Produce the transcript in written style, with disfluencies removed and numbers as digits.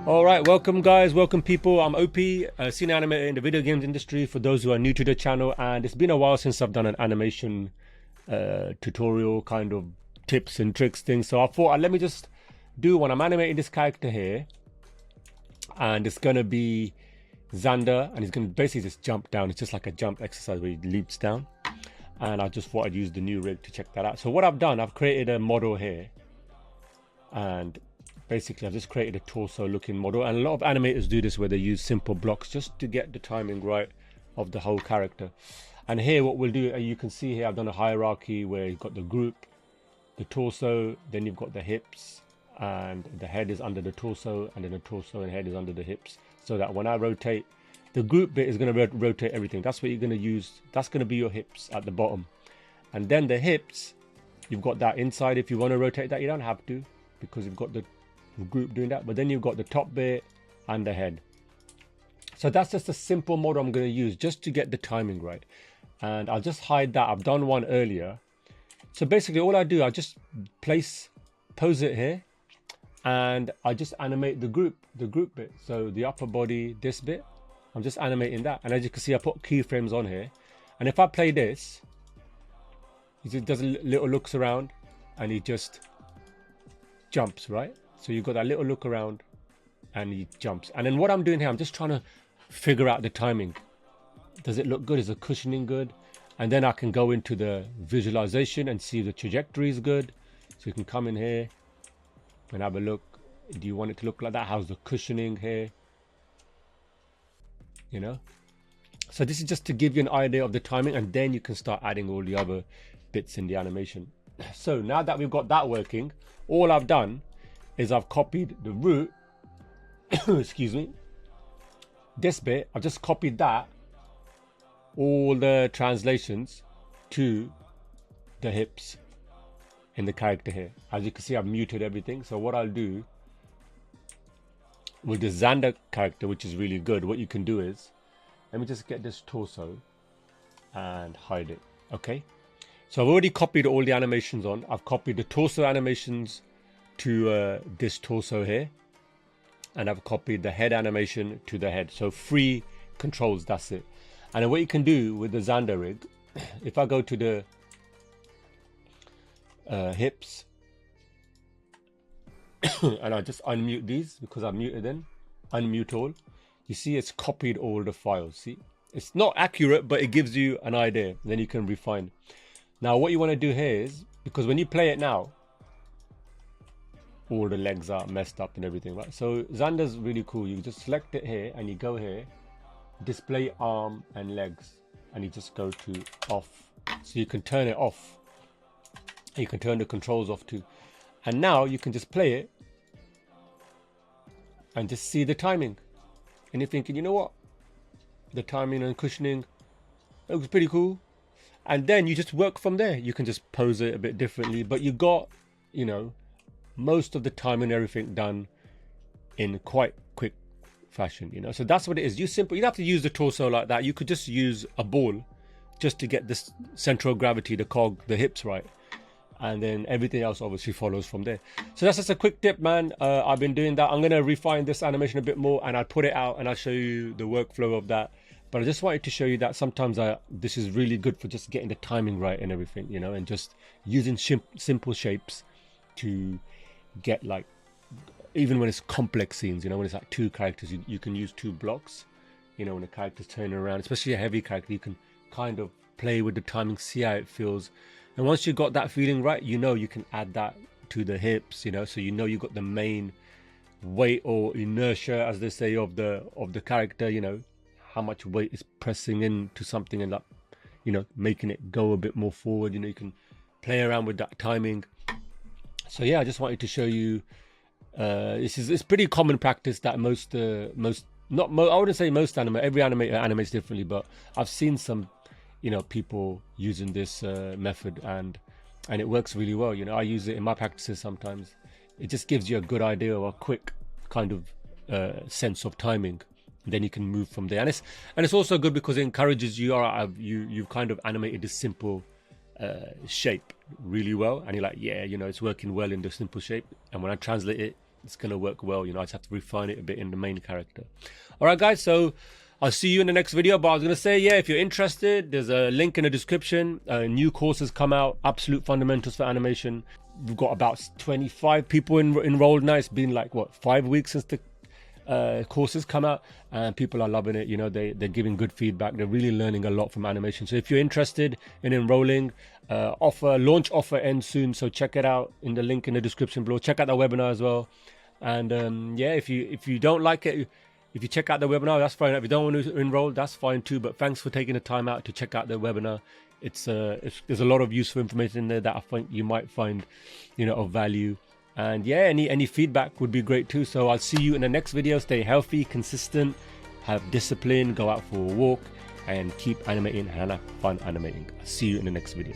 All right, welcome guys, welcome people. I'm OP, senior animator in the video games industry for those who are new to the channel, and it's been a while since I've done an animation tutorial kind of tips and tricks thing. So I thought let me just do one. I'm animating this character here, and it's gonna be Xander, and he's gonna basically just jump down. It's just like a jump exercise where he leaps down, and I just thought I'd use the new rig to check that out. So what I've done, I've created a model here, and basically I've just created a torso looking model, and a lot of animators do this where they use simple blocks just to get the timing right of the whole character. And here what we'll do, you can see here I've done a hierarchy where you've got the group, the torso, then you've got the hips, and the head is under the torso, and then the torso and head is under the hips, so that when I rotate, the group bit is going to rotate everything. That's what you're going to use. That's going to be your hips at the bottom, and then the hips, you've got that inside. If you want to rotate that, you don't have to, because you've got the group doing that, but then you've got the top bit and the head. So that's just a simple model I'm going to use just to get the timing right, and I'll just hide that. I've done one earlier. So basically all I do, I just pose it here, and I just animate the group bit. So the upper body, this bit, I'm just animating that, and as you can see I put keyframes on here, and if I play this, he does a little looks around and he just jumps, right? So you've got that little look around and he jumps. And then what I'm doing here, I'm just trying to figure out the timing. Does it look good? Is the cushioning good? And then I can go into the visualization and see the trajectory is good. So you can come in here and have a look. Do you want it to look like that? How's the cushioning here? You know? So this is just to give you an idea of the timing, and then you can start adding all the other bits in the animation. So now that we've got that working, all I've done is I've copied the root, excuse me, this bit, I've just copied that, all the translations to the hips in the character here. As you can see, I've muted everything. So what I'll do with the Xander character, which is really good, what you can do is, let me just get this torso and hide it, okay? So I've already copied all the animations on. I've copied the torso animations to this torso here, and I've copied the head animation to the head. So 3 controls, that's it. And then what you can do with the Xander rig, if I go to the hips and I just unmute these because I've muted them, unmute all, you see it's copied all the files. See, it's not accurate, but it gives you an idea, and then you can refine. Now what you want to do here is, because when you play it now, all the legs are messed up and everything, right? So Xander's really cool. You just select it here and you go here, display arm and legs, and you just go to off. So you can turn it off. You can turn the controls off too. And now you can just play it and just see the timing. And you're thinking, you know what? The timing and cushioning, it looks pretty cool. And then you just work from there. You can just pose it a bit differently, but you got, you know, most of the time and everything done in quite quick fashion, you know. So that's what it is. You don't have to use the torso like that. You could just use a ball just to get this central gravity, the cog, the hips right, and then everything else obviously follows from there. So that's just a quick tip, man. I've been doing that. I'm going to refine this animation a bit more, and I'll put it out and I'll show you the workflow of that. But I just wanted to show you that sometimes this is really good for just getting the timing right and everything, you know, and just using simple shapes to get, like, even when it's complex scenes, you know, when it's like 2 characters, you can use 2 blocks, you know, when a character's turning around, especially a heavy character, you can kind of play with the timing, see how it feels. And once you got that feeling right, you know, you can add that to the hips, you know, so you know you got the main weight or inertia, as they say, of the character, you know, how much weight is pressing into something and, like, you know, making it go a bit more forward. You know, you can play around with that timing. So yeah, I just wanted to show you, it's pretty common practice that I wouldn't say most animators, every animator animates differently, but I've seen some, you know, people using this method, and it works really well. You know, I use it in my practices sometimes. It just gives you a good idea, or a quick kind of sense of timing, and then you can move from there. And it's also good because it encourages you. You've kind of animated this simple shape really well, and you're like, yeah, you know, it's working well in the simple shape, and when I translate it, it's going to work well. You know, I just have to refine it a bit in the main character. All right, guys. So I'll see you in the next video. But I was going to say, yeah, if you're interested, there's a link in the description. New courses come out, Absolute Fundamentals for Animation. We've got about 25 people enrolled now. It's been like, what, 5 weeks since the courses come out, and people are loving it. You know, they're giving good feedback. They're really learning a lot from animation. So if you're interested in enrolling, launch offer ends soon, so check it out in the link in the description below. Check out the webinar as well. And yeah, if you don't like it, if you check out the webinar, that's fine. If you don't want to enroll, that's fine too. But thanks for taking the time out to check out the webinar. There's a lot of useful information in there that I think you might find, you know, of value. And yeah, any feedback would be great too. So I'll see you in the next video. Stay healthy, consistent, have discipline, go out for a walk, and keep animating and have fun animating. I'll see you in the next video.